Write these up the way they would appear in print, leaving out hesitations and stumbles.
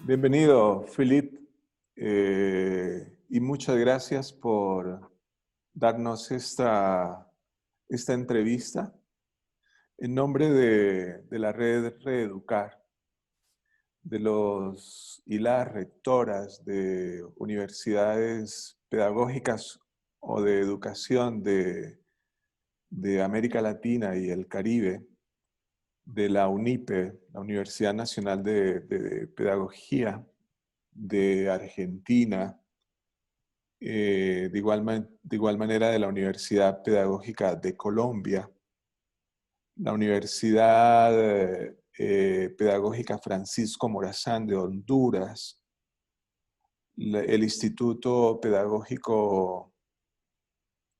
Bienvenido, Philip, y muchas gracias por darnos esta entrevista en nombre de la red Reeducar, de los y las rectoras de universidades pedagógicas o de educación de América Latina y el Caribe, de la UNIPE, la Universidad Nacional de Pedagogía de Argentina, de igual manera de la Universidad Pedagógica de Colombia, la Universidad Pedagógica Francisco Morazán de Honduras, el Instituto Pedagógico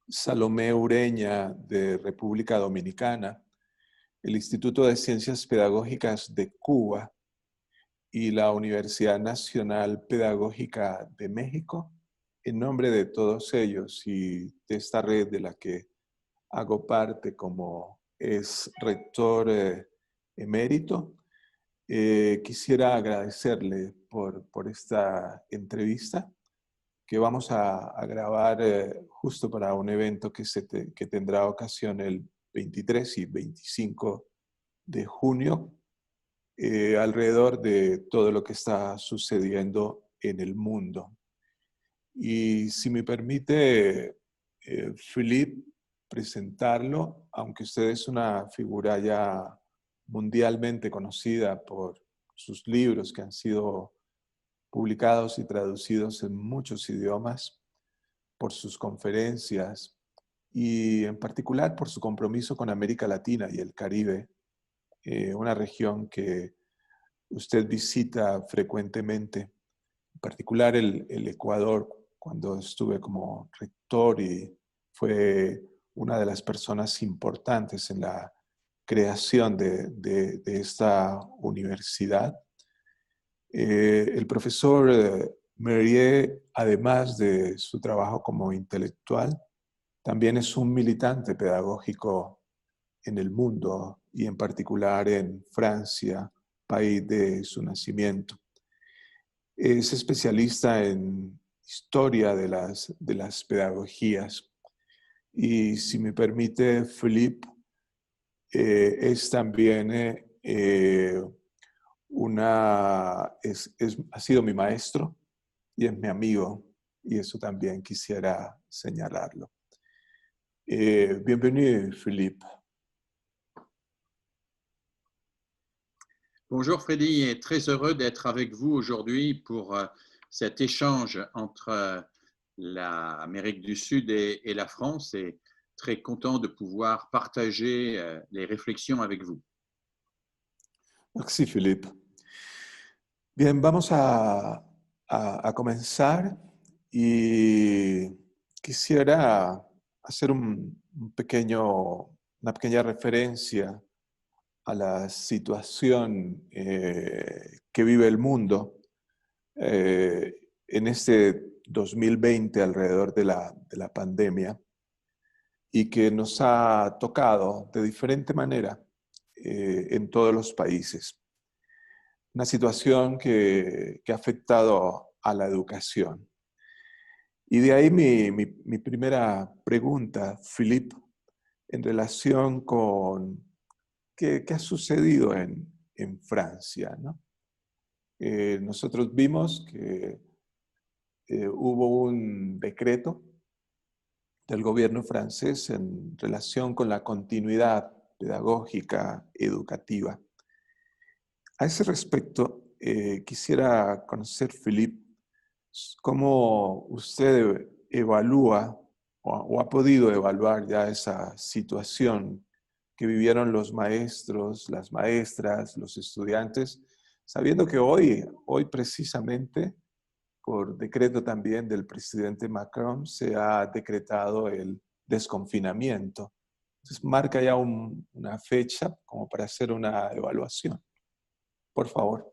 Salomé Ureña de República Dominicana, el Instituto de Ciencias Pedagógicas de Cuba y la Universidad Nacional Pedagógica de México. En nombre de todos ellos y de esta red de la que hago parte como es rector emérito, quisiera agradecerle por esta entrevista que vamos a grabar justo para un evento que tendrá ocasión el 23 y 25 de junio, alrededor de todo lo que está sucediendo en el mundo. Y si me permite, Philip, presentarlo, aunque usted es una figura ya mundialmente conocida por sus libros que han sido publicados y traducidos en muchos idiomas, por sus conferencias y en particular por su compromiso con América Latina y el Caribe, una región que usted visita frecuentemente, en particular el Ecuador, cuando estuve como rector y fue una de las personas importantes en la creación de esta universidad. El profesor Mérier, además de su trabajo como intelectual, también es un militante pedagógico en el mundo y en particular en Francia, país de su nacimiento. Es especialista en historia de las pedagogías. Y si me permite, Philippe, es también ha sido mi maestro y es mi amigo, y eso también quisiera señalarlo. Bienvenido, Philippe. Bonjour Freddy, et très heureux d'être avec vous aujourd'hui pour cet échange entre l'Amérique du Sud et la France, et très content de pouvoir partager les réflexions avec vous. Merci, Philippe. Bien, vamos a comenzar y quisiera hacer una pequeña referencia a la situación que vive el mundo en este 2020 alrededor de la pandemia y que nos ha tocado de diferente manera en todos los países. Una situación que ha afectado a la educación. Y de ahí mi primera pregunta, Philippe, en relación con qué ha sucedido en Francia, ¿no? Nosotros vimos que hubo un decreto del gobierno francés en relación con la continuidad pedagógica educativa. A ese respecto, quisiera conocer, Philippe, cómo usted evalúa o ha podido evaluar ya esa situación que vivieron los maestros, las maestras, los estudiantes, sabiendo que hoy precisamente, por decreto también del presidente Macron, se ha decretado el desconfinamiento. Entonces, marca ya una fecha como para hacer una evaluación. Por favor.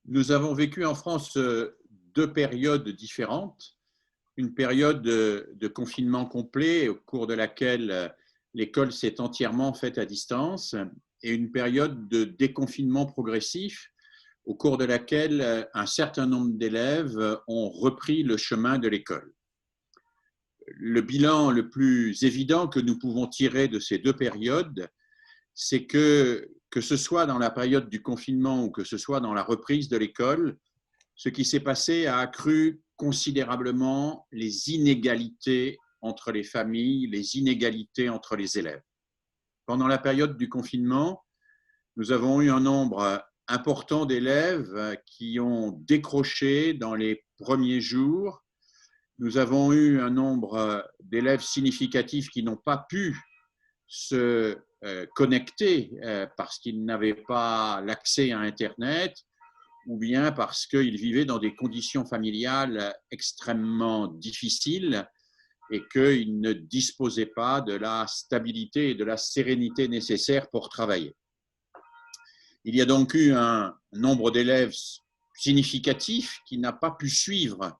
Nous avons vécu en France deux périodes différentes. Une période de confinement complet au cours de laquelle l'école s'est entièrement faite à distance, et une période de déconfinement progressif au cours de laquelle un certain nombre d'élèves ont repris le chemin de l'école. Le bilan le plus évident que nous pouvons tirer de ces deux périodes, c'est que ce soit dans la période du confinement ou que ce soit dans la reprise de l'école, ce qui s'est passé a accru considérablement les inégalités entre les familles, les inégalités entre les élèves. Pendant la période du confinement, nous avons eu un nombre important d'élèves qui ont décroché dans les premiers jours. Nous avons eu un nombre d'élèves significatifs qui n'ont pas pu se connecter parce qu'ils n'avaient pas l'accès à Internet ou bien parce qu'ils vivaient dans des conditions familiales extrêmement difficiles et qu'ils ne disposaient pas de la stabilité et de la sérénité nécessaires pour travailler. Il y a donc eu un nombre d'élèves significatif qui n'a pas pu suivre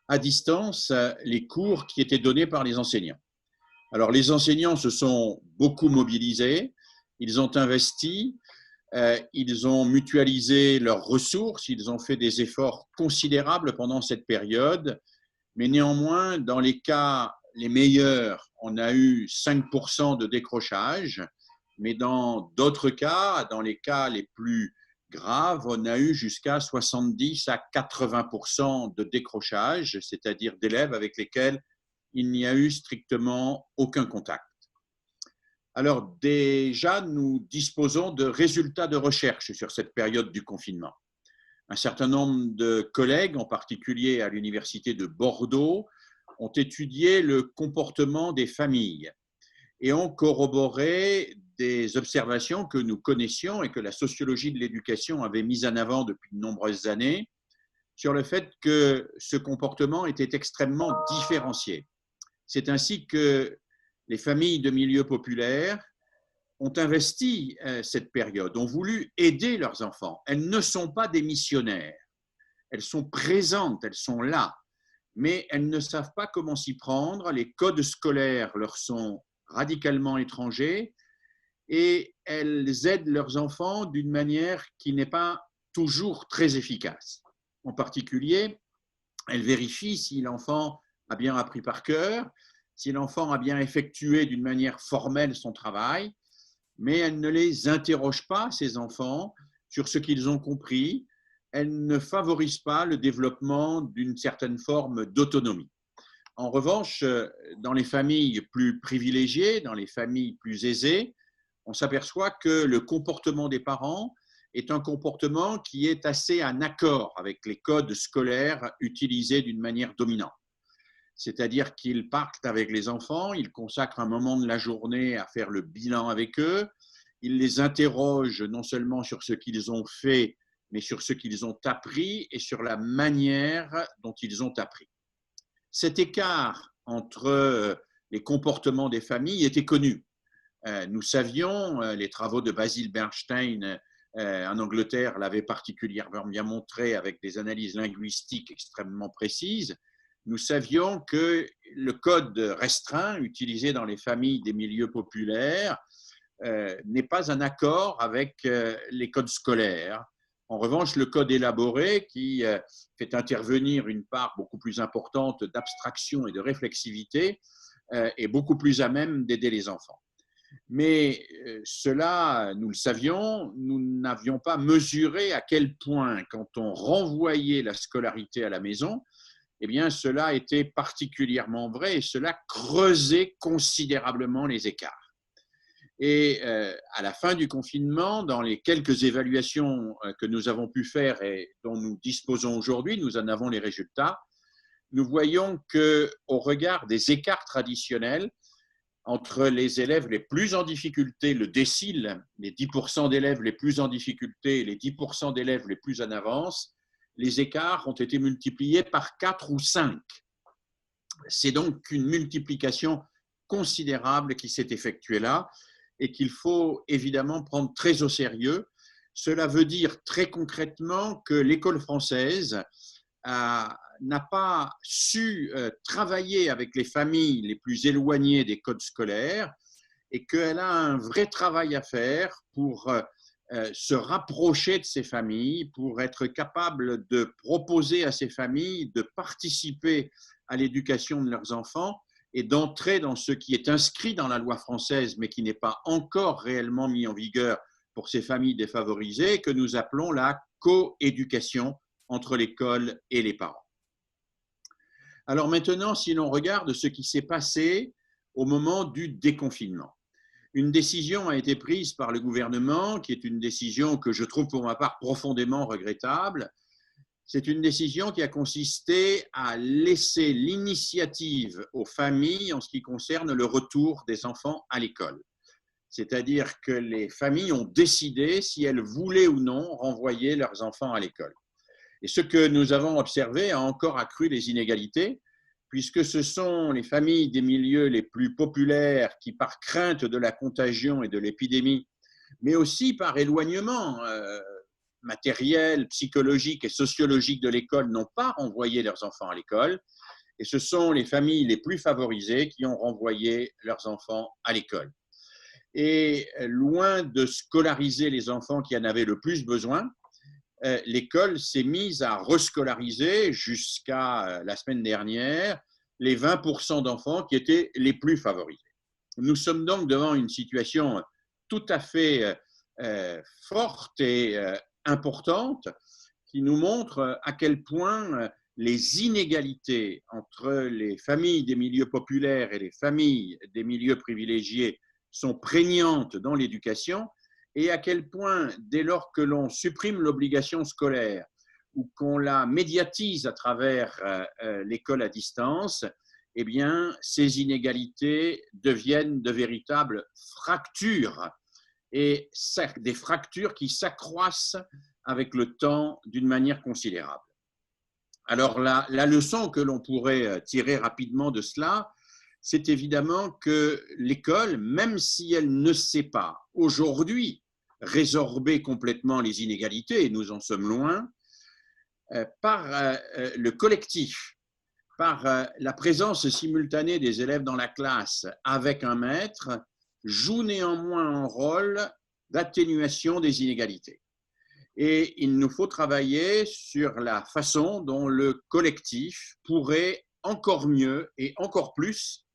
à distance les cours qui étaient donnés par les enseignants. Alors, les enseignants se sont beaucoup mobilisés, ils ont investi, ils ont mutualisé leurs ressources, ils ont fait des efforts considérables pendant cette période, mais néanmoins, dans les cas les meilleurs, on a eu 5% de décrochage, mais dans d'autres cas, dans les cas les plus graves, on a eu jusqu'à 70 à 80% de décrochage, c'est-à-dire d'élèves avec lesquels il n'y a eu strictement aucun contact. Alors déjà, nous disposons de résultats de recherche sur cette période du confinement. Un certain nombre de collègues, en particulier à l'Université de Bordeaux, ont étudié le comportement des familles et ont corroboré des observations que nous connaissions et que la sociologie de l'éducation avait mises en avant depuis de nombreuses années sur le fait que ce comportement était extrêmement différencié. C'est ainsi que les familles de milieux populaires ont investi cette période, ont voulu aider leurs enfants. Elles ne sont pas des missionnaires, elles sont présentes, elles sont là, mais elles ne savent pas comment s'y prendre. Les codes scolaires leur sont radicalement étrangers et elles aident leurs enfants d'une manière qui n'est pas toujours très efficace. En particulier, elles vérifient si l'enfant a bien appris par cœur, si l'enfant a bien effectué d'une manière formelle son travail, mais elles ne les interrogent pas, ces enfants, sur ce qu'ils ont compris. Elles ne favorisent pas le développement d'une certaine forme d'autonomie. En revanche, dans les familles plus privilégiées, dans les familles plus aisées, on s'aperçoit que le comportement des parents est un comportement qui est assez en accord avec les codes scolaires utilisés d'une manière dominante. C'est-à-dire qu'ils partent avec les enfants, ils consacrent un moment de la journée à faire le bilan avec eux, ils les interrogent non seulement sur ce qu'ils ont fait, mais sur ce qu'ils ont appris et sur la manière dont ils ont appris. Cet écart entre les comportements des familles était connu. Nous savions, les travaux de Basil Bernstein en Angleterre l'avaient particulièrement bien montré avec des analyses linguistiques extrêmement précises. Nous savions que le code restreint utilisé dans les familles des milieux populaires n'est pas en accord avec les codes scolaires. En revanche, le code élaboré, qui fait intervenir une part beaucoup plus importante d'abstraction et de réflexivité, est beaucoup plus à même d'aider les enfants. Mais cela, nous le savions, nous n'avions pas mesuré à quel point, quand on renvoyait la scolarité à la maison, eh bien, cela était particulièrement vrai et cela creusait considérablement les écarts. Et à la fin du confinement, dans les quelques évaluations que nous avons pu faire et dont nous disposons aujourd'hui, nous en avons les résultats, nous voyons qu'au regard des écarts traditionnels entre les élèves les plus en difficulté, le décile, les 10% d'élèves les plus en difficulté et les 10% d'élèves les plus en avance, les écarts ont été multipliés par 4 ou 5. C'est donc une multiplication considérable qui s'est effectuée là et qu'il faut évidemment prendre très au sérieux. Cela veut dire très concrètement que l'école française n'a pas su travailler avec les familles les plus éloignées des codes scolaires et qu'elle a un vrai travail à faire pour se rapprocher de ces familles pour être capable de proposer à ces familles de participer à l'éducation de leurs enfants et d'entrer dans ce qui est inscrit dans la loi française, mais qui n'est pas encore réellement mis en vigueur pour ces familles défavorisées, que nous appelons la coéducation entre l'école et les parents. Alors maintenant, si l'on regarde ce qui s'est passé au moment du déconfinement, une décision a été prise par le gouvernement, qui est une décision que je trouve pour ma part profondément regrettable. C'est une décision qui a consisté à laisser l'initiative aux familles en ce qui concerne le retour des enfants à l'école. C'est-à-dire que les familles ont décidé si elles voulaient ou non renvoyer leurs enfants à l'école. Et ce que nous avons observé a encore accru les inégalités, puisque ce sont les familles des milieux les plus populaires qui, par crainte de la contagion et de l'épidémie, mais aussi par éloignement matériel, psychologique et sociologique de l'école, n'ont pas renvoyé leurs enfants à l'école. Et ce sont les familles les plus favorisées qui ont renvoyé leurs enfants à l'école. Et loin de scolariser les enfants qui en avaient le plus besoin, l'école s'est mise à rescolariser jusqu'à la semaine dernière les 20% d'enfants qui étaient les plus favorisés. Nous sommes donc devant une situation tout à fait forte et importante qui nous montre à quel point les inégalités entre les familles des milieux populaires et les familles des milieux privilégiés sont prégnantes dans l'éducation, et à quel point, dès lors que l'on supprime l'obligation scolaire ou qu'on la médiatise à travers l'école à distance, eh bien, ces inégalités deviennent de véritables fractures, et des fractures qui s'accroissent avec le temps d'une manière considérable. Alors, la leçon que l'on pourrait tirer rapidement de cela, c'est évidemment que l'école, même si elle ne sait pas aujourd'hui résorber complètement les inégalités, et nous en sommes loin, par le collectif, par la présence simultanée des élèves dans la classe avec un maître, joue néanmoins un rôle d'atténuation des inégalités. Et il nous faut travailler sur la façon dont le collectif pourrait encore mieux et encore plus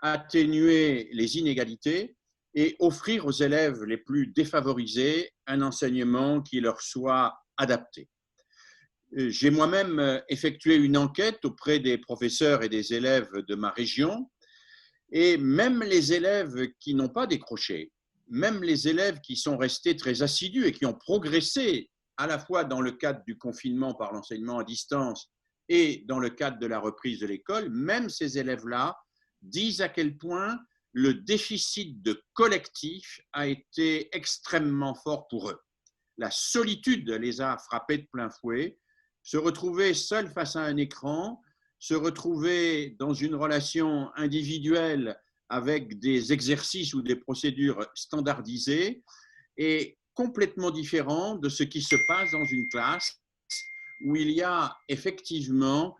atténuer les inégalités et offrir aux élèves les plus défavorisés un enseignement qui leur soit adapté. J'ai moi-même effectué une enquête auprès des professeurs et des élèves de ma région, et même les élèves qui n'ont pas décroché, même les élèves qui sont restés très assidus et qui ont progressé à la fois dans le cadre du confinement par l'enseignement à distance et dans le cadre de la reprise de l'école, même ces élèves-là disent à quel point le déficit de collectif a été extrêmement fort pour eux. La solitude les a frappés de plein fouet, se retrouver seuls face à un écran, se retrouver dans une relation individuelle avec des exercices ou des procédures standardisées est complètement différent de ce qui se passe dans une classe où il y a effectivement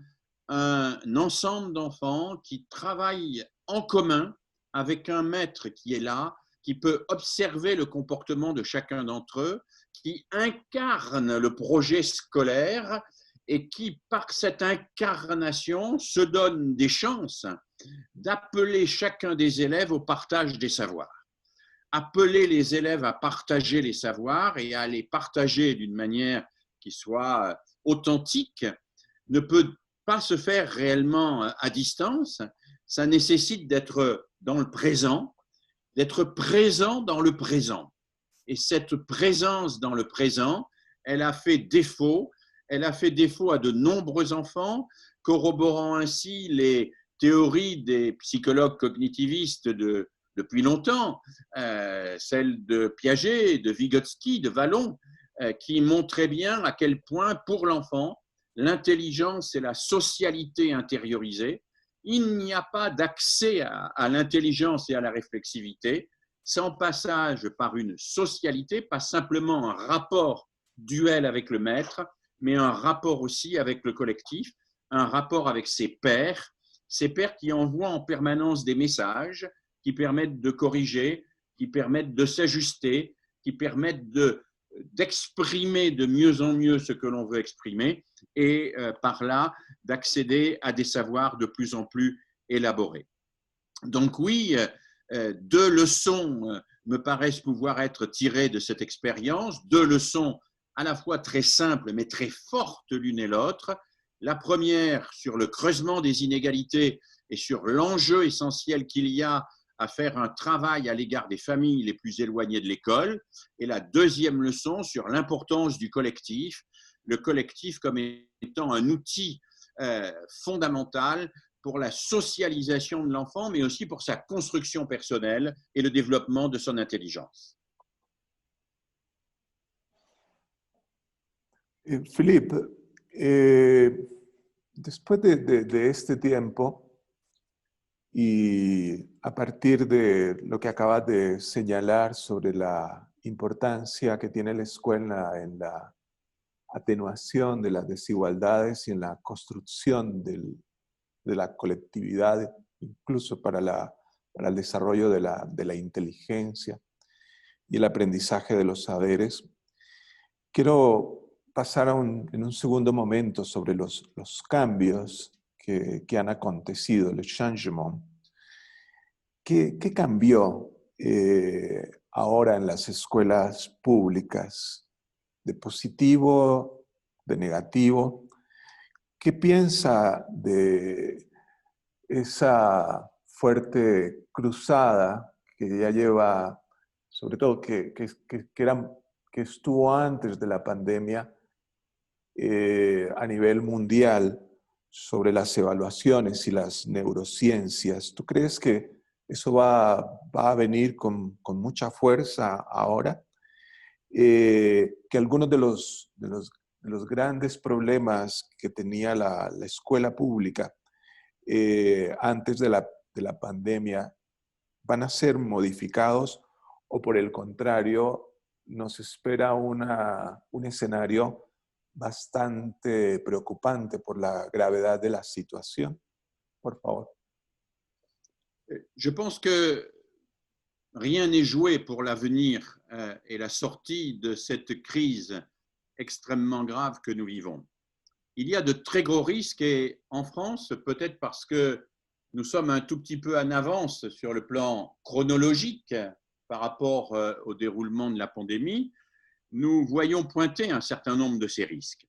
un ensemble d'enfants qui travaillent en commun avec un maître qui est là, qui peut observer le comportement de chacun d'entre eux, qui incarne le projet scolaire et qui, par cette incarnation, se donne des chances d'appeler chacun des élèves au partage des savoirs. Appeler les élèves à partager les savoirs et à les partager d'une manière qui soit authentique ne peut pas se faire réellement à distance. Ça nécessite d'être dans le présent, d'être présent dans le présent. Et cette présence dans le présent, elle a fait défaut à de nombreux enfants, corroborant ainsi les théories des psychologues cognitivistes depuis longtemps, celles de Piaget, de Vygotsky, de Vallon, qui montraient bien à quel point, pour l'enfant, l'intelligence et la socialité intériorisée, il n'y a pas d'accès à l'intelligence et à la réflexivité sans passage par une socialité, pas simplement un rapport duel avec le maître, mais un rapport aussi avec le collectif, un rapport avec ses pairs qui envoient en permanence des messages qui permettent de corriger, qui permettent de s'ajuster, qui permettent de d'exprimer de mieux en mieux ce que l'on veut exprimer et par là d'accéder à des savoirs de plus en plus élaborés. Donc oui, deux leçons me paraissent pouvoir être tirées de cette expérience, deux leçons à la fois très simples mais très fortes l'une et l'autre. La première sur le creusement des inégalités et sur l'enjeu essentiel qu'il y a à faire un travail à l'égard des familles les plus éloignées de l'école. Et la deuxième leçon sur l'importance du collectif, le collectif comme étant un outil fondamental pour la socialisation de l'enfant, mais aussi pour sa construction personnelle et le développement de son intelligence. Philippe, después de este tiempo y a partir de lo que acabas de señalar sobre la importancia que tiene la escuela en la atenuación de las desigualdades y en la construcción de la colectividad, incluso para el desarrollo de la inteligencia y el aprendizaje de los saberes, quiero pasar en un segundo momento sobre los cambios que han acontecido, le changement. ¿Qué cambió ahora en las escuelas públicas? ¿De positivo, de negativo? ¿Qué piensa de esa fuerte cruzada que ya lleva, sobre todo que estuvo antes de la pandemia a nivel mundial, sobre las evaluaciones y las neurociencias? ¿Tú crees que eso va a venir con mucha fuerza ahora? Que algunos de los grandes problemas que tenía la escuela pública antes de la pandemia van a ser modificados, o por el contrario nos espera un escenario bastante preocupante por la gravedad de la situación? Por favor. Je pense que rien n'est joué pour l'avenir et la sortie de cette crise extrêmement grave que nous vivons. Il y a de très gros risques et en France, peut-être parce que nous sommes un tout petit peu en avance sur le plan chronologique par rapport au déroulement de la pandémie, nous voyons pointer un certain nombre de ces risques.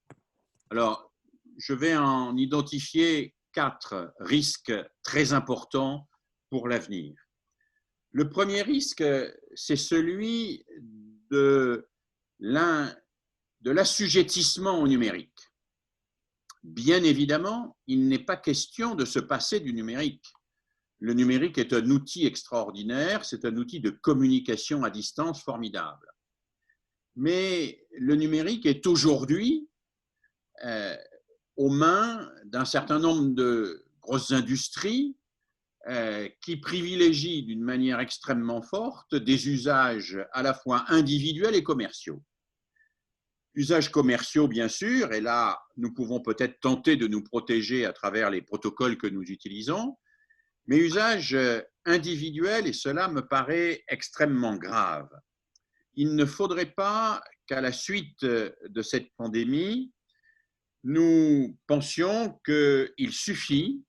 Alors, je vais en identifier 4 risques très importants pour l'avenir. Le premier risque, c'est celui de l'assujettissement au numérique. Bien évidemment, il n'est pas question de se passer du numérique. Le numérique est un outil extraordinaire, c'est un outil de communication à distance formidable. Mais le numérique est aujourd'hui aux mains d'un certain nombre de grosses industries qui privilégient d'une manière extrêmement forte des usages à la fois individuels et commerciaux. Usages commerciaux, bien sûr, et là, nous pouvons peut-être tenter de nous protéger à travers les protocoles que nous utilisons, mais usages individuels, et cela me paraît extrêmement grave. Il ne faudrait pas qu'à la suite de cette pandémie, nous pensions qu'il suffit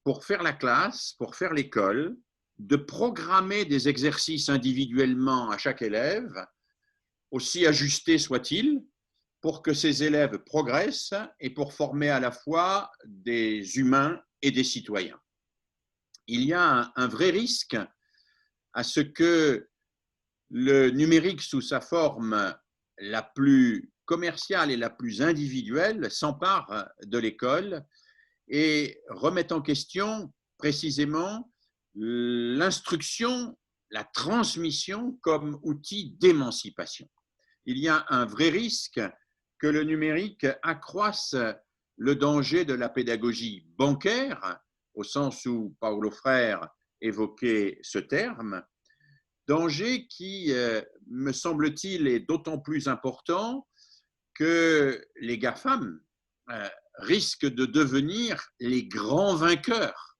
pour faire la classe, pour faire l'école, de programmer des exercices individuellement à chaque élève, aussi ajustés soient-ils, pour que ces élèves progressent et pour former à la fois des humains et des citoyens. Il y a un vrai risque à ce que le numérique, sous sa forme la plus commerciale et la plus individuelle, s'empare de l'école et remette en question précisément l'instruction, la transmission comme outil d'émancipation. Il y a un vrai risque que le numérique accroisse le danger de la pédagogie bancaire, au sens où Paulo Freire évoquait ce terme, danger qui, me semble-t-il, est d'autant plus important que les GAFAM risquent de devenir les grands vainqueurs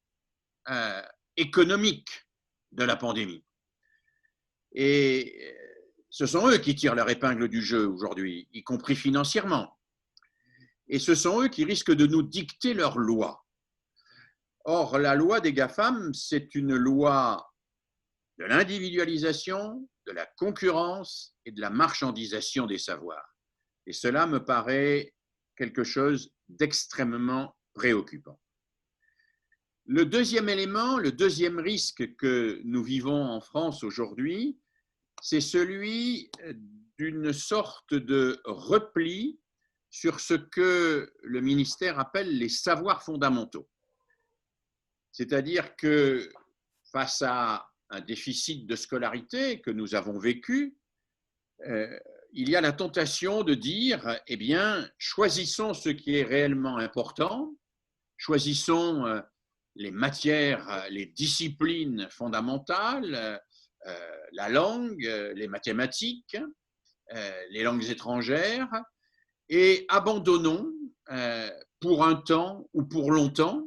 économiques de la pandémie. Et ce sont eux qui tirent leur épingle du jeu aujourd'hui, y compris financièrement. Et ce sont eux qui risquent de nous dicter leurs lois. Or, la loi des GAFAM, c'est une loi de l'individualisation, de la concurrence et de la marchandisation des savoirs. Et cela me paraît quelque chose d'extrêmement préoccupant. Le deuxième élément, le deuxième risque que nous vivons en France aujourd'hui, c'est celui d'une sorte de repli sur ce que le ministère appelle les savoirs fondamentaux. C'est-à-dire que face à un déficit de scolarité que nous avons vécu, il y a la tentation de dire, eh bien, choisissons ce qui est réellement important, choisissons les matières, les disciplines fondamentales, la langue, les mathématiques, les langues étrangères, et abandonnons pour un temps ou pour longtemps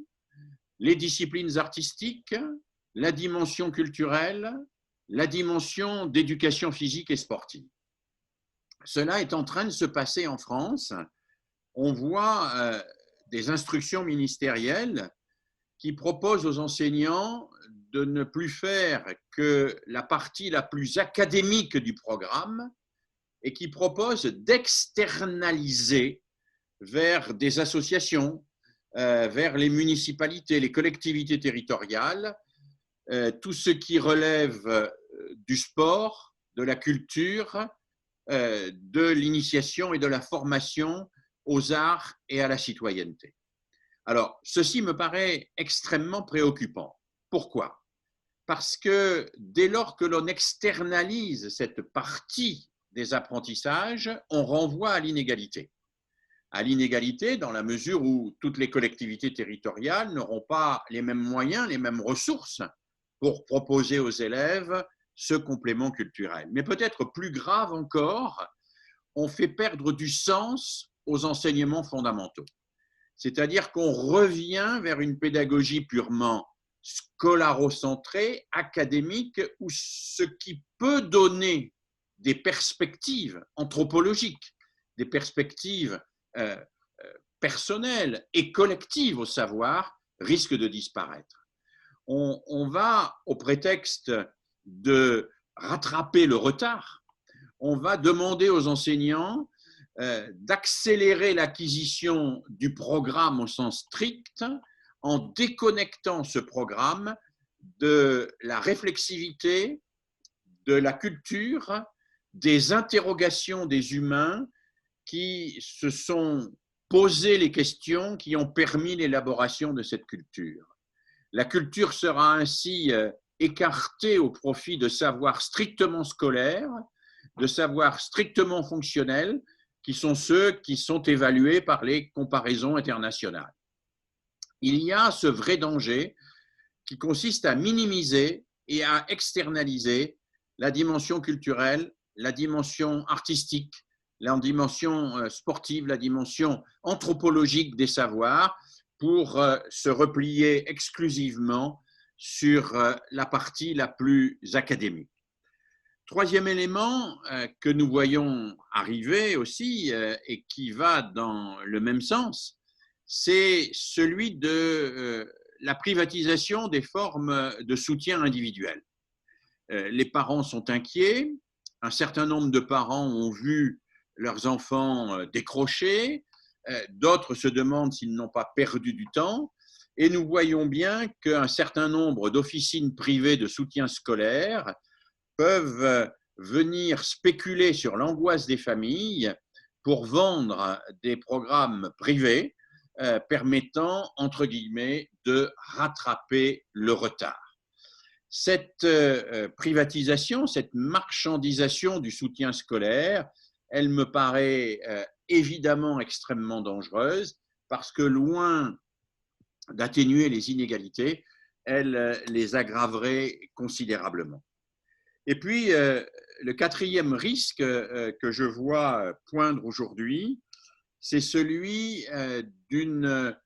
les disciplines artistiques, la dimension culturelle, la dimension d'éducation physique et sportive. Cela est en train de se passer en France. On voit des instructions ministérielles qui proposent aux enseignants de ne plus faire que la partie la plus académique du programme et qui proposent d'externaliser vers des associations, vers les municipalités, les collectivités territoriales, tout ce qui relève du sport, de la culture, de l'initiation et de la formation aux arts et à la citoyenneté. Alors, ceci me paraît extrêmement préoccupant. Pourquoi? Parce que dès lors que l'on externalise cette partie des apprentissages, on renvoie à l'inégalité. À l'inégalité dans la mesure où toutes les collectivités territoriales n'auront pas les mêmes moyens, les mêmes ressources pour proposer aux élèves ce complément culturel. Mais peut-être plus grave encore, on fait perdre du sens aux enseignements fondamentaux. C'est-à-dire qu'on revient vers une pédagogie purement scolarocentrée, académique, où ce qui peut donner des perspectives anthropologiques, des perspectives personnelles et collectives au savoir, risque de disparaître. On va, au prétexte de rattraper le retard, on va demander aux enseignants d'accélérer l'acquisition du programme au sens strict en déconnectant ce programme de la réflexivité, de la culture, des interrogations des humains qui se sont posé les questions qui ont permis l'élaboration de cette culture. La culture sera ainsi écartée au profit de savoirs strictement scolaires, de savoirs strictement fonctionnels, qui sont ceux qui sont évalués par les comparaisons internationales. Il y a ce vrai danger qui consiste à minimiser et à externaliser la dimension culturelle, la dimension artistique, la dimension sportive, la dimension anthropologique des savoirs pour se replier exclusivement sur la partie la plus académique. Troisième élément que nous voyons arriver aussi et qui va dans le même sens, c'est celui de la privatisation des formes de soutien individuel. Les parents sont inquiets, un certain nombre de parents ont vu leurs enfants décrocher, d'autres se demandent s'ils n'ont pas perdu du temps, et nous voyons bien qu'un certain nombre d'officines privées de soutien scolaire peuvent venir spéculer sur l'angoisse des familles pour vendre des programmes privés permettant, entre guillemets, de rattraper le retard. Cette privatisation, cette marchandisation du soutien scolaire, elle me paraît évidemment extrêmement dangereuse parce que loin d'atténuer les inégalités, elle les aggraverait considérablement. Et puis, le quatrième risque que je vois poindre aujourd'hui, c'est celui d'une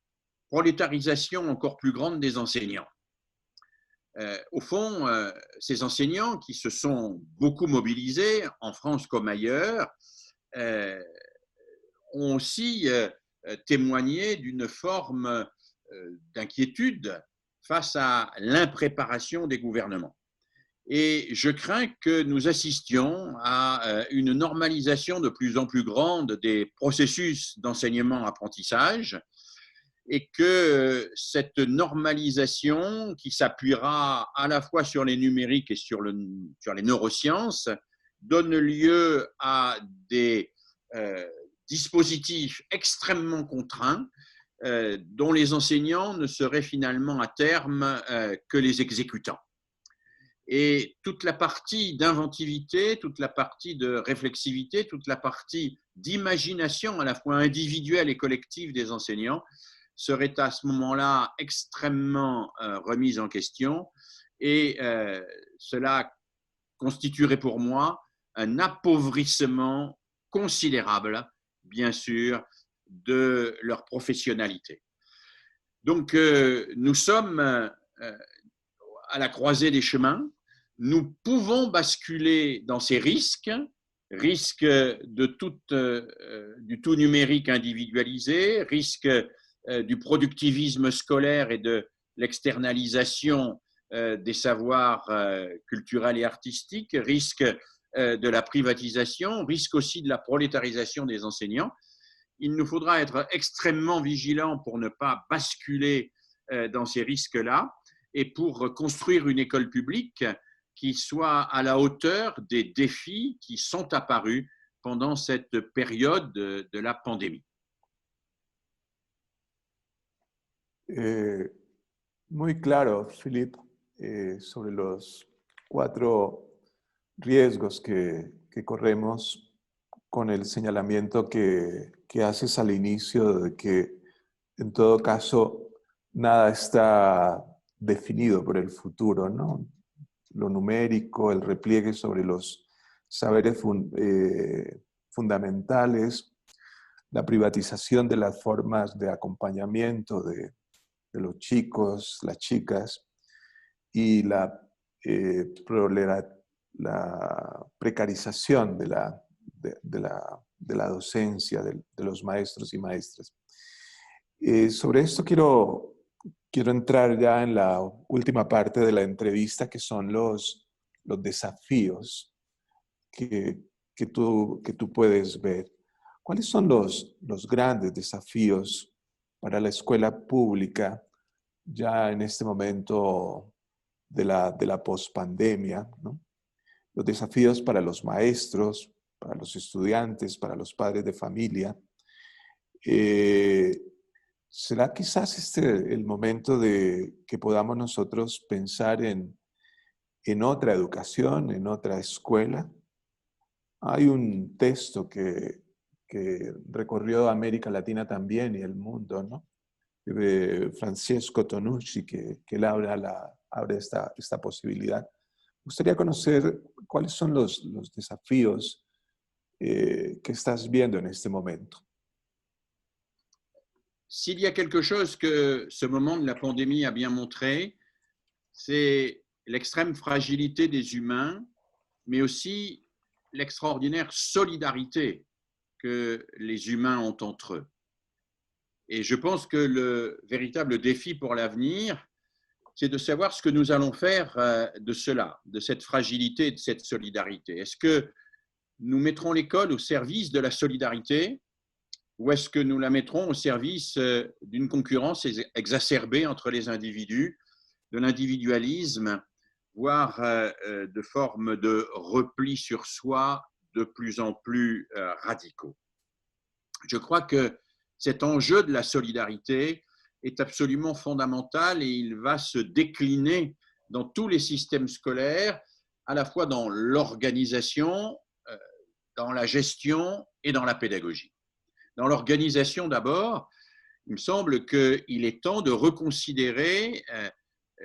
prolétarisation encore plus grande des enseignants. Au fond, ces enseignants qui se sont beaucoup mobilisés, en France comme ailleurs, ont aussi témoigné d'une forme d'inquiétude face à l'impréparation des gouvernements. Et je crains que nous assistions à une normalisation de plus en plus grande des processus d'enseignement-apprentissage et que cette normalisation qui s'appuiera à la fois sur les numériques et sur les neurosciences donne lieu à des dispositifs extrêmement contraints dont les enseignants ne seraient finalement à terme que les exécutants. Et toute la partie d'inventivité, toute la partie de réflexivité, toute la partie d'imagination à la fois individuelle et collective des enseignants serait à ce moment-là extrêmement remise en question et cela constituerait pour moi un appauvrissement considérable, bien sûr, de leur professionnalité. Donc, nous sommes à la croisée des chemins. Nous pouvons basculer dans ces risques de du tout numérique individualisé, risque du productivisme scolaire et de l'externalisation des savoirs culturels et artistiques, risque de la privatisation, risque aussi de la prolétarisation des enseignants. Il nous faudra être extrêmement vigilants pour ne pas basculer dans ces risques-là et pour construire une école publique qui soit à la hauteur des défis qui sont apparus pendant cette période de la pandémie. Muy claro, Philippe, sobre los 4 riesgos que corremos con el señalamiento que haces al inicio de que en todo caso nada está definido por el futuro, ¿no? Lo numérico, el repliegue sobre los saberes fundamentales, la privatización de las formas de acompañamiento de los chicos, las chicas, y la precarización de la docencia, de los maestros y maestras. Sobre esto quiero entrar ya en la última parte de la entrevista, que son los desafíos que tú puedes ver. ¿Cuáles son los grandes desafíos para la escuela pública ya en este momento de la pospandemia, ¿no? Los desafíos para los maestros, para los estudiantes, para los padres de familia. ¿Será quizás el momento de que podamos nosotros pensar en otra educación, en otra escuela? Hay un texto que recorrió América Latina también y el mundo, ¿no? De Francesco Tonucci, que él abre esta posibilidad. Me gustaría conocer cuáles son los desafíos que estás viendo en este momento. S'il y a quelque chose que ce moment de la pandémie a bien montré, c'est l'extrême fragilité des humains, mais aussi l'extraordinaire solidarité que les humains ont entre eux. Et je pense que le véritable défi pour l'avenir, c'est de savoir ce que nous allons faire de cela, de cette fragilité et de cette solidarité. Est-ce que nous mettrons l'école au service de la solidarité ou est-ce que nous la mettrons au service d'une concurrence exacerbée entre les individus, de l'individualisme, voire de formes de repli sur soi de plus en plus radicaux? Je crois que cet enjeu de la solidarité est absolument fondamental et il va se décliner dans tous les systèmes scolaires, à la fois dans l'organisation, dans la gestion et dans la pédagogie. Dans l'organisation d'abord, il me semble qu'il est temps de reconsidérer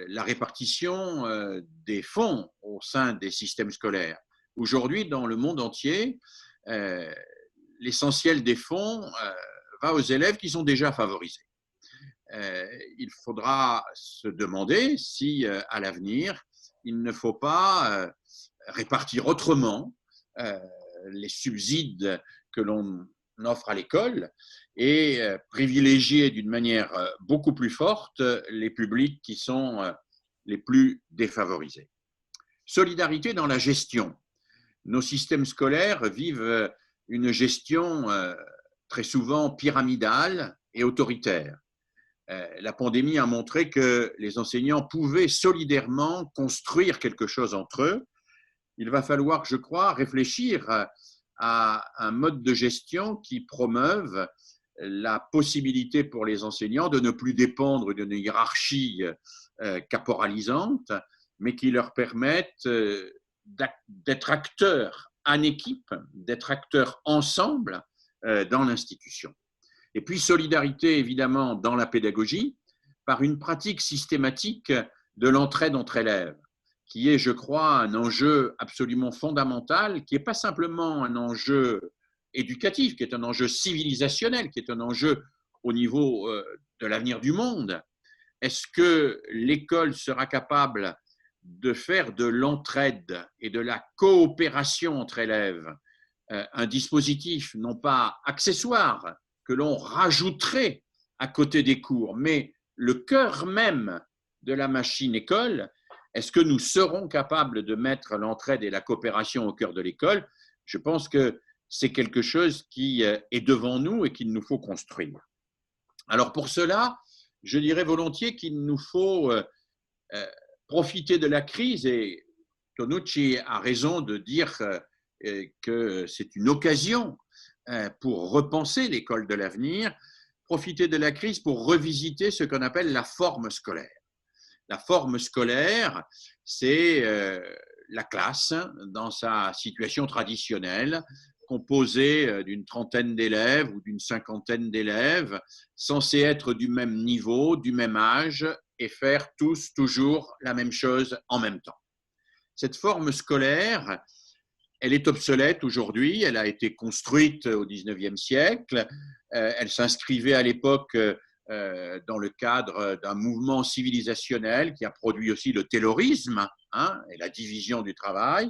la répartition des fonds au sein des systèmes scolaires. Aujourd'hui, dans le monde entier, l'essentiel des fonds va aux élèves qui sont déjà favorisés. il faudra se demander si, à l'avenir, il ne faut pas répartir autrement les subsides que l'on offre à l'école et privilégier d'une manière beaucoup plus forte les publics qui sont les plus défavorisés. Solidarité dans la gestion. Nos systèmes scolaires vivent une gestion très souvent pyramidale et autoritaire. La pandémie a montré que les enseignants pouvaient solidairement construire quelque chose entre eux. Il va falloir, je crois, réfléchir à un mode de gestion qui promeuve la possibilité pour les enseignants de ne plus dépendre d'une hiérarchie caporalisante, mais qui leur permette d'être acteurs en équipe, d'être acteurs ensemble dans l'institution. Et puis, solidarité, évidemment, dans la pédagogie, par une pratique systématique de l'entraide entre élèves, qui est, je crois, un enjeu absolument fondamental, qui n'est pas simplement un enjeu éducatif, qui est un enjeu civilisationnel, qui est un enjeu au niveau de l'avenir du monde. Est-ce que l'école sera capable de faire de l'entraide et de la coopération entre élèves un dispositif non pas accessoire, que l'on rajouterait à côté des cours, mais le cœur même de la machine école? Est-ce que nous serons capables de mettre l'entraide et la coopération au cœur de l'école? Je pense que c'est quelque chose qui est devant nous et qu'il nous faut construire. Alors pour cela, je dirais volontiers qu'il nous faut profiter de la crise, et Tonucci a raison de dire que c'est une occasion pour repenser l'école de l'avenir, profiter de la crise pour revisiter ce qu'on appelle la forme scolaire. La forme scolaire, c'est la classe dans sa situation traditionnelle, composée d'une trentaine d'élèves ou d'une cinquantaine d'élèves, censés être du même niveau, du même âge et faire tous toujours la même chose en même temps. Cette forme scolaire, elle est obsolète aujourd'hui, elle a été construite au XIXe siècle, elle s'inscrivait à l'époque dans le cadre d'un mouvement civilisationnel qui a produit aussi le taylorisme et la division du travail,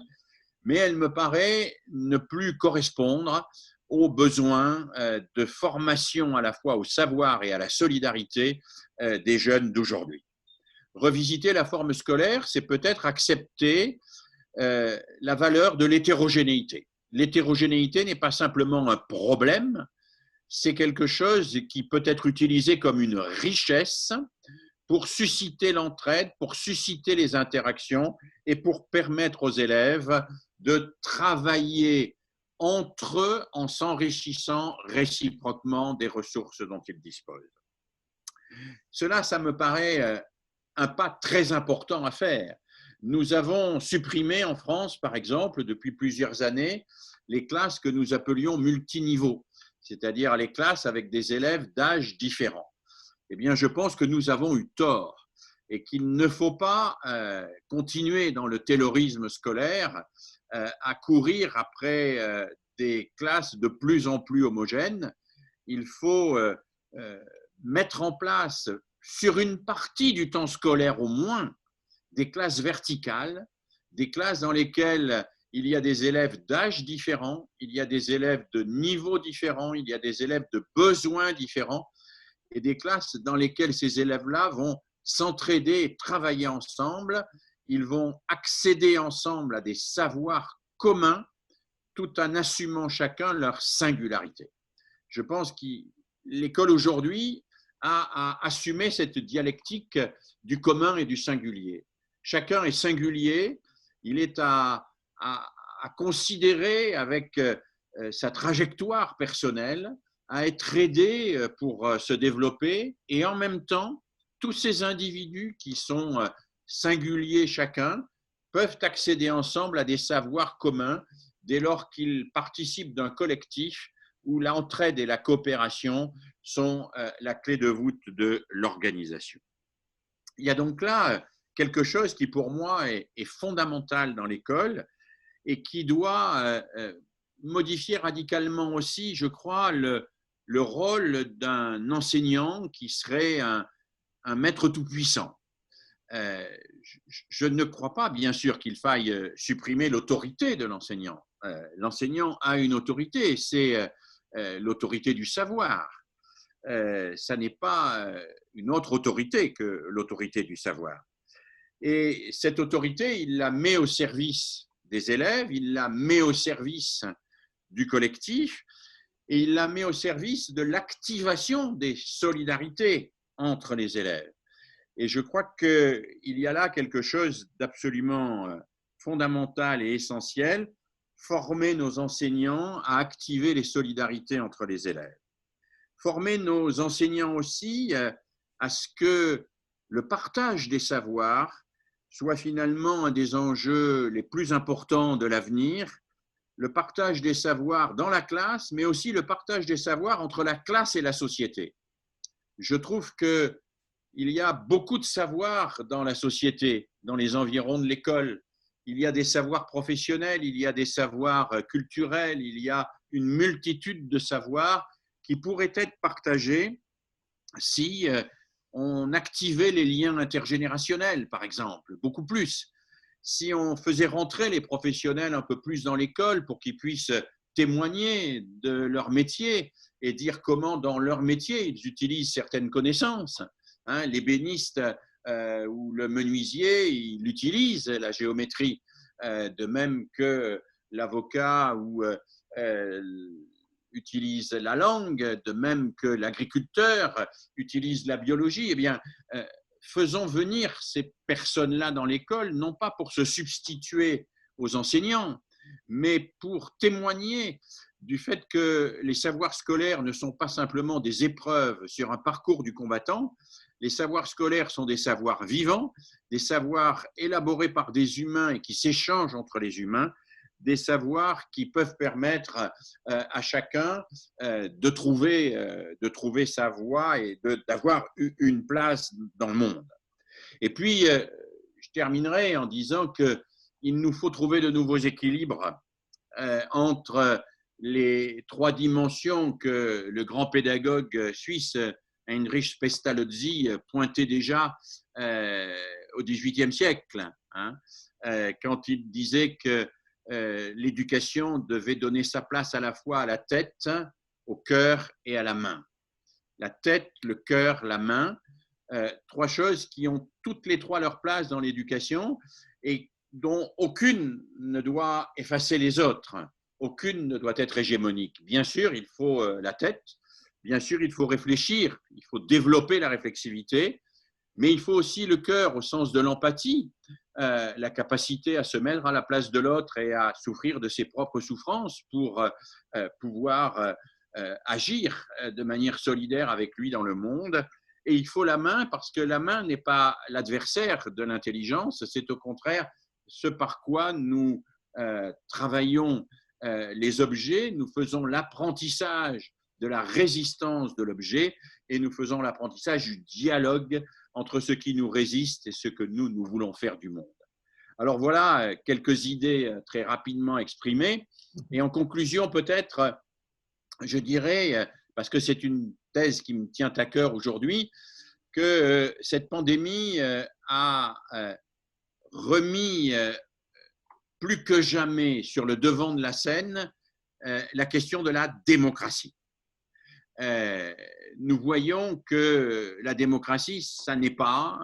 mais elle me paraît ne plus correspondre aux besoins de formation à la fois au savoir et à la solidarité des jeunes d'aujourd'hui. Revisiter la forme scolaire, c'est peut-être accepter la valeur de l'hétérogénéité. L'hétérogénéité n'est pas simplement un problème, c'est quelque chose qui peut être utilisé comme une richesse pour susciter l'entraide, pour susciter les interactions et pour permettre aux élèves de travailler entre eux en s'enrichissant réciproquement des ressources dont ils disposent. Cela, ça me paraît un pas très important à faire. Nous avons supprimé en France, par exemple, depuis plusieurs années, les classes que nous appelions multiniveaux, c'est-à-dire les classes avec des élèves d'âge différents. Eh bien, je pense que nous avons eu tort et qu'il ne faut pas continuer dans le taylorisme scolaire à courir après des classes de plus en plus homogènes. Il faut mettre en place, sur une partie du temps scolaire au moins, des classes verticales, des classes dans lesquelles il y a des élèves d'âge différents, il y a des élèves de niveaux différents, il y a des élèves de besoins différents, et des classes dans lesquelles ces élèves-là vont s'entraider et travailler ensemble, ils vont accéder ensemble à des savoirs communs, tout en assumant chacun leur singularité. Je pense que l'école aujourd'hui a assumé cette dialectique du commun et du singulier. Chacun est singulier, il est à considérer avec sa trajectoire personnelle, à être aidé pour se développer, et en même temps, tous ces individus qui sont singuliers chacun peuvent accéder ensemble à des savoirs communs dès lors qu'ils participent d'un collectif où l'entraide et la coopération sont la clé de voûte de l'organisation. Il y a donc là quelque chose qui pour moi est fondamental dans l'école et qui doit modifier radicalement aussi, je crois, le rôle d'un enseignant qui serait un maître tout-puissant. Je ne crois pas, bien sûr, qu'il faille supprimer l'autorité de l'enseignant. L'enseignant a une autorité, c'est l'autorité du savoir. Ça n'est pas une autre autorité que l'autorité du savoir. Et cette autorité, il la met au service des élèves, il la met au service du collectif et il la met au service de l'activation des solidarités entre les élèves. Et je crois qu'il y a là quelque chose d'absolument fondamental et essentiel, former nos enseignants à activer les solidarités entre les élèves. Former nos enseignants aussi à ce que le partage des savoirs soit finalement un des enjeux les plus importants de l'avenir, le partage des savoirs dans la classe, mais aussi le partage des savoirs entre la classe et la société. Je trouve qu'il y a beaucoup de savoirs dans la société, dans les environs de l'école. Il y a des savoirs professionnels, il y a des savoirs culturels, il y a une multitude de savoirs qui pourraient être partagés si on activait les liens intergénérationnels, par exemple, beaucoup plus. Si on faisait rentrer les professionnels un peu plus dans l'école pour qu'ils puissent témoigner de leur métier et dire comment, dans leur métier, ils utilisent certaines connaissances. Hein, l'ébéniste ou le menuisier, il utilise la géométrie, de même que l'avocat ou utilise la langue, de même que l'agriculteur utilise la biologie. Eh bien, faisons venir ces personnes-là dans l'école, non pas pour se substituer aux enseignants, mais pour témoigner du fait que les savoirs scolaires ne sont pas simplement des épreuves sur un parcours du combattant. Les savoirs scolaires sont des savoirs vivants, des savoirs élaborés par des humains et qui s'échangent entre les humains, des savoirs qui peuvent permettre à chacun de trouver sa voie et d'avoir une place dans le monde. Et puis, je terminerai en disant qu'il nous faut trouver de nouveaux équilibres entre les trois dimensions que le grand pédagogue suisse Heinrich Pestalozzi pointait déjà au XVIIIe siècle, hein, quand il disait que l'éducation devait donner sa place à la fois à la tête, au cœur et à la main. La tête, le cœur, la main, trois choses qui ont toutes les trois leur place dans l'éducation et dont aucune ne doit effacer les autres, aucune ne doit être hégémonique. Bien sûr, il faut la tête, bien sûr, il faut réfléchir, il faut développer la réflexivité, mais il faut aussi le cœur au sens de l'empathie, la capacité à se mettre à la place de l'autre et à souffrir de ses propres souffrances pour pouvoir agir de manière solidaire avec lui dans le monde. Et il faut la main parce que la main n'est pas l'adversaire de l'intelligence, c'est au contraire ce par quoi nous travaillons les objets, nous faisons l'apprentissage de la résistance de l'objet et nous faisons l'apprentissage du dialogue entre ce qui nous résiste et ce que nous voulons faire du monde. Alors voilà quelques idées très rapidement exprimées. Et en conclusion, peut-être, je dirais, parce que c'est une thèse qui me tient à cœur aujourd'hui, que cette pandémie a remis plus que jamais sur le devant de la scène la question de la démocratie. Nous voyons que la démocratie, ça n'est pas,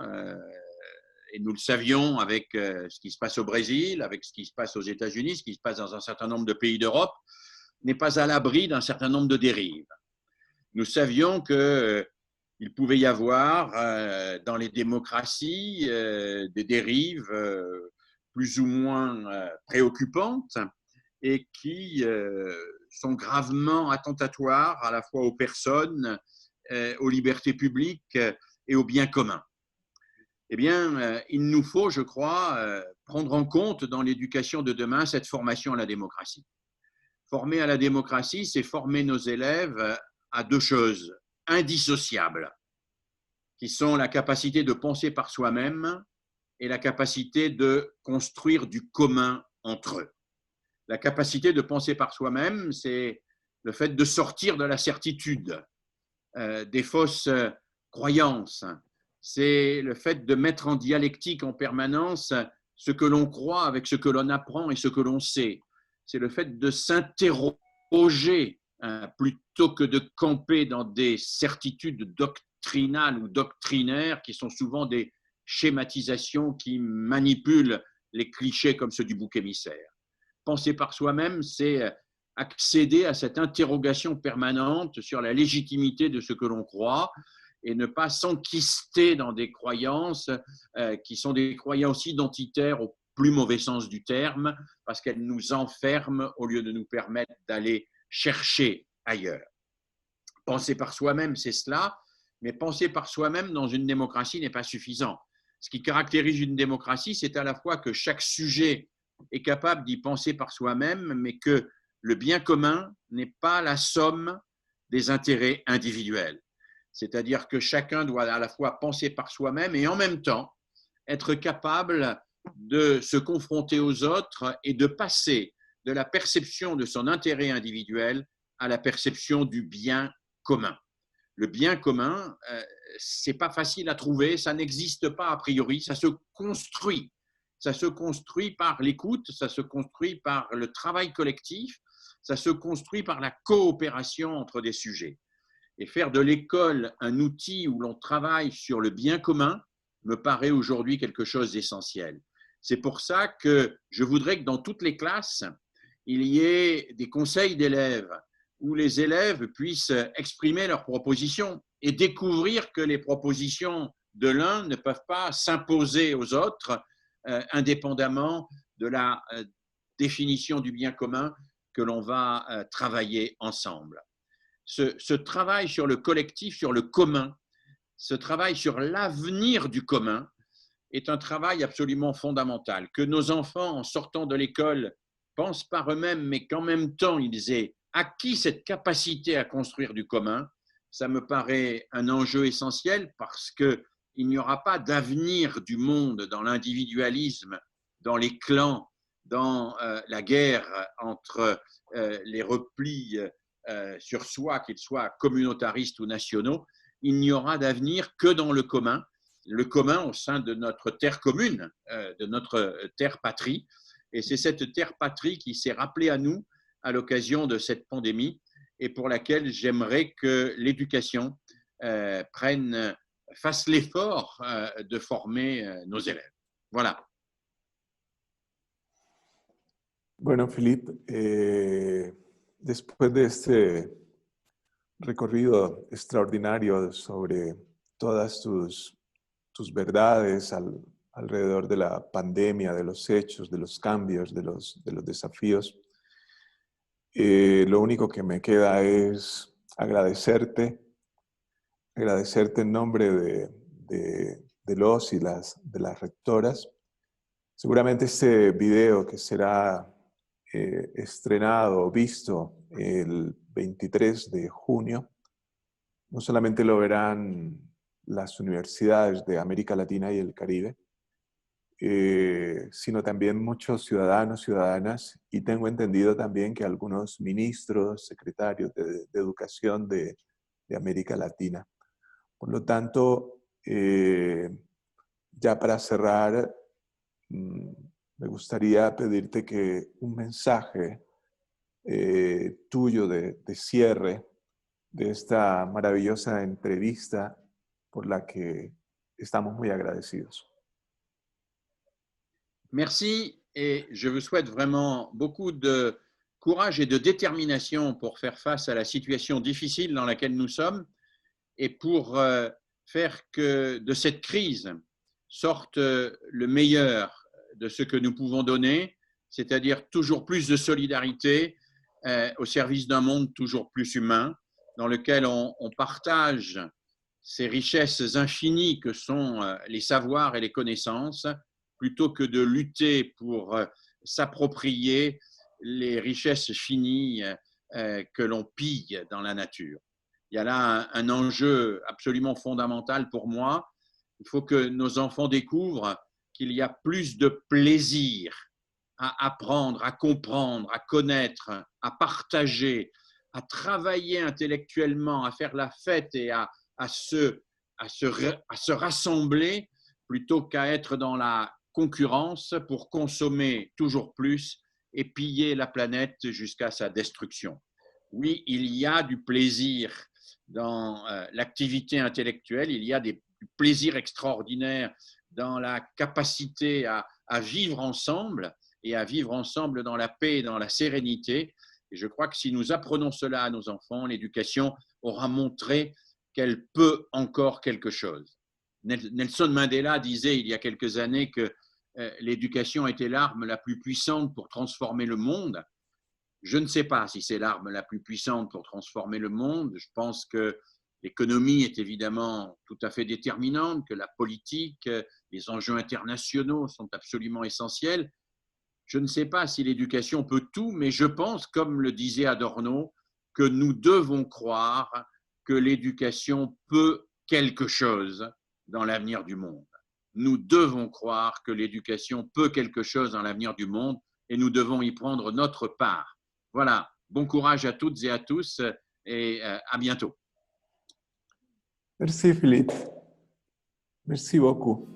et nous le savions avec ce qui se passe au Brésil, avec ce qui se passe aux États-Unis, ce qui se passe dans un certain nombre de pays d'Europe, n'est pas à l'abri d'un certain nombre de dérives. Nous savions qu'il pouvait y avoir dans les démocraties des dérives plus ou moins préoccupantes et qui sont gravement attentatoires à la fois aux personnes, aux libertés publiques et au bien commun. Eh bien, il nous faut, je crois, prendre en compte dans l'éducation de demain cette formation à la démocratie. Former à la démocratie, c'est former nos élèves à deux choses indissociables, qui sont la capacité de penser par soi-même et la capacité de construire du commun entre eux. La capacité de penser par soi-même, c'est le fait de sortir de la certitude, des fausses croyances. C'est le fait de mettre en dialectique en permanence ce que l'on croit avec ce que l'on apprend et ce que l'on sait. C'est le fait de s'interroger plutôt que de camper dans des certitudes doctrinales ou doctrinaires qui sont souvent des schématisations qui manipulent les clichés comme ceux du bouc émissaire. Penser par soi-même, c'est accéder à cette interrogation permanente sur la légitimité de ce que l'on croit et ne pas s'enquister dans des croyances qui sont des croyances identitaires au plus mauvais sens du terme, parce qu'elles nous enferment au lieu de nous permettre d'aller chercher ailleurs. Penser par soi-même, c'est cela, mais penser par soi-même dans une démocratie n'est pas suffisant. Ce qui caractérise une démocratie, c'est à la fois que chaque sujet est capable d'y penser par soi-même, mais que le bien commun n'est pas la somme des intérêts individuels. C'est-à-dire que chacun doit à la fois penser par soi-même et en même temps être capable de se confronter aux autres et de passer de la perception de son intérêt individuel à la perception du bien commun. Le bien commun, c'est pas facile à trouver, ça n'existe pas a priori, ça se construit. Ça se construit par l'écoute, ça se construit par le travail collectif, ça se construit par la coopération entre des sujets. Et faire de l'école un outil où l'on travaille sur le bien commun me paraît aujourd'hui quelque chose d'essentiel. C'est pour ça que je voudrais que dans toutes les classes, il y ait des conseils d'élèves où les élèves puissent exprimer leurs propositions et découvrir que les propositions de l'un ne peuvent pas s'imposer aux autres indépendamment de la définition du bien commun que l'on va travailler ensemble. Ce travail sur le collectif, sur le commun, ce travail sur l'avenir du commun est un travail absolument fondamental. Que nos enfants, en sortant de l'école, pensent par eux-mêmes, mais qu'en même temps, ils aient acquis cette capacité à construire du commun, ça me paraît un enjeu essentiel parce qu'il n'y aura pas d'avenir du monde dans l'individualisme, dans les clans, dans la guerre entre les replis sur soi, qu'ils soient communautaristes ou nationaux. Il n'y aura d'avenir que dans le commun au sein de notre terre commune, de notre terre patrie. Et c'est cette terre patrie qui s'est rappelée à nous à l'occasion de cette pandémie et pour laquelle j'aimerais que l'éducation fasse l'effort de former nos élèves. Voilà. Bueno, Philippe, después de este recorrido extraordinario sobre todas tus verdades alrededor de la pandemia, de los hechos, de los cambios, de los desafíos, lo único que me queda es agradecerte en nombre de los y de las rectoras. Seguramente este video que será estrenado o visto el 23 de junio, no solamente lo verán las universidades de América Latina y el Caribe, sino también muchos ciudadanos, ciudadanas, y tengo entendido también que algunos ministros, secretarios de educación de América Latina. Por lo tanto, ya para cerrar, me gustaría pedirte que un mensaje tuyo de cierre de esta maravillosa entrevista por la que estamos muy agradecidos. Merci et je vous souhaite vraiment beaucoup de courage et de détermination pour faire face à la situation difficile dans laquelle nous sommes et pour faire que de cette crise sorte le meilleur de ce que nous pouvons donner, c'est-à-dire toujours plus de solidarité au service d'un monde toujours plus humain, dans lequel on partage ces richesses infinies que sont les savoirs et les connaissances, plutôt que de lutter pour s'approprier les richesses finies que l'on pille dans la nature. Il y a là un enjeu absolument fondamental pour moi. Il faut que nos enfants découvrent qu'il y a plus de plaisir à apprendre, à comprendre, à connaître, à partager, à travailler intellectuellement, à faire la fête et à se rassembler plutôt qu'à être dans la concurrence pour consommer toujours plus et piller la planète jusqu'à sa destruction. Oui, il y a du plaisir dans l'activité intellectuelle, il y a du plaisir extraordinaire dans la capacité à vivre ensemble et à vivre ensemble dans la paix et dans la sérénité. Et je crois que si nous apprenons cela à nos enfants, l'éducation aura montré qu'elle peut encore quelque chose. Nelson Mandela disait il y a quelques années que l'éducation était l'arme la plus puissante pour transformer le monde. Je ne sais pas si c'est l'arme la plus puissante pour transformer le monde. Je pense que l'économie est évidemment tout à fait déterminante, que la politique, les enjeux internationaux sont absolument essentiels. Je ne sais pas si l'éducation peut tout, mais je pense, comme le disait Adorno, que nous devons croire que l'éducation peut quelque chose dans l'avenir du monde. Nous devons croire que l'éducation peut quelque chose dans l'avenir du monde et nous devons y prendre notre part. Voilà, bon courage à toutes et à tous et à bientôt. Merci Philippe. Merci beaucoup.